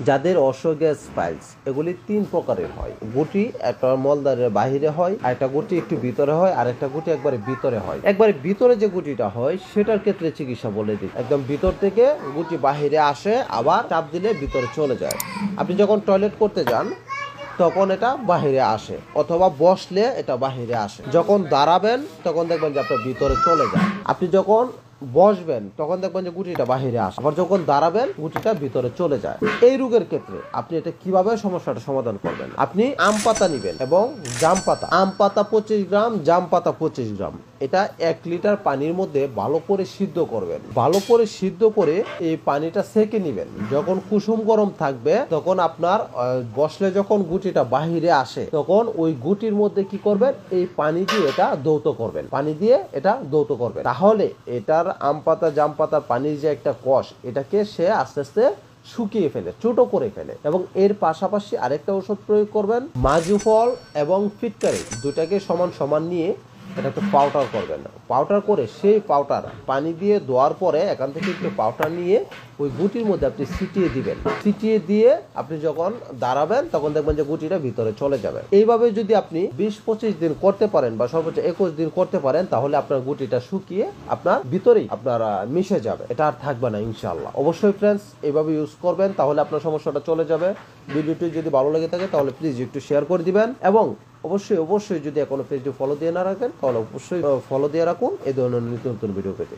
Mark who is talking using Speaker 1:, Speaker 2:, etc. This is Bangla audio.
Speaker 1: যাদের অসগ্যাস পাইলস এগুলি 3 প্রকারের হয়। গুটি একটা মলদ্বারের বাহিরে হয়, আর একটা গুটি একটু ভিতরে হয়, আর একটা গুটি একবারে ভিতরে হয়। একবারে ভিতরে যে গুটিটা হয় সেটার ক্ষেত্রে চিকিৎসা বলে দিই। একদম ভিতর থেকে গুটি বাহিরে আসে, আবার চাপ দিলে ভিতরে চলে যায়। আপনি যখন টয়লেট করতে যান তখন এটা বাহিরে আসে, অথবা বসলে এটা বাহিরে আসে। যখন দাঁড়াবেন তখন দেখবেন যে আপনার ভিতরে চলে যায়। আপনি যখন বসবেন তখন দেখবেন যে গুটিটা বাহিরে আসে, আবার যখন দাঁড়াবেন গুটিটা ভিতরে চলে যায়। এই রোগের ক্ষেত্রে আপনি এটা কিভাবে সমস্যাটা সমাধান করবেন? আপনি আম পাতা নিবেন এবং জাম পাতা। আম পাতা 25 গ্রাম, জাম পাতা 25 গ্রাম। এটা 1 লিটার পানির মধ্যে ভালো করে সিদ্ধ করবেন। ভালো করে সিদ্ধ করে এই পানিটা সেকে নিবেন। যখন কুসুম গরম থাকবে তখন আপনার বসলে যখন গুটিটা বাহিরে আসে তখন ওই গুটির মধ্যে কি করবেন, এই পানি দিয়ে এটা দৌত করবেন। পানি দিয়ে এটা দৌত করবেন, তাহলে এটার আম পাতা জাম পাতার পানির যে একটা কষ, এটাকে সে আস্তে আস্তে শুকিয়ে ফেলে, ছোট করে ফেলে। এবং এর পাশাপাশি আরেকটা ওষুধ প্রয়োগ করবেন, মাজুফল এবং ফিটকারি দুটাকে সমান সমান নিয়ে এটাকে পাউডার করবেন। পাউডার করে সেই পাউডার পানি দিয়ে ধোয়ার পরে এখান থেকে একটু পাউডার নিয়ে ওই গুটির মধ্যে আপনি ছিটিয়ে দিবেন। ছিটিয়ে দিয়ে আপনি যখন দাঁড়াবেন তখন দেখবেন যে গুটিটা ভিতরে চলে যাবে। এইভাবে যদি আপনি 20-25 দিন করতে পারেন বা সর্বোচ্চ 21 দিন করতে পারেন, তাহলে আপনার গুটিটা শুকিয়ে আপনার ভিতরেই আপনার মিশে যাবে, এটা আর থাকবে না ইনশাআল্লাহ। অবশ্যই ফ্রেন্ডস এইভাবে ইউজ করবেন, তাহলে আপনার সমস্যাটা চলে যাবে। ভিডিওটি যদি ভালো লেগে থাকে তাহলে প্লিজ একটু শেয়ার করে দিবেন, এবং অবশ্যই যদি এখনো পেজটি ফলো দিয়ে না রাখেন তাহলে অবশ্যই ফলো দিয়ে রাখুন এই ধরনের নিত্য নতুন ভিডিও পেতে।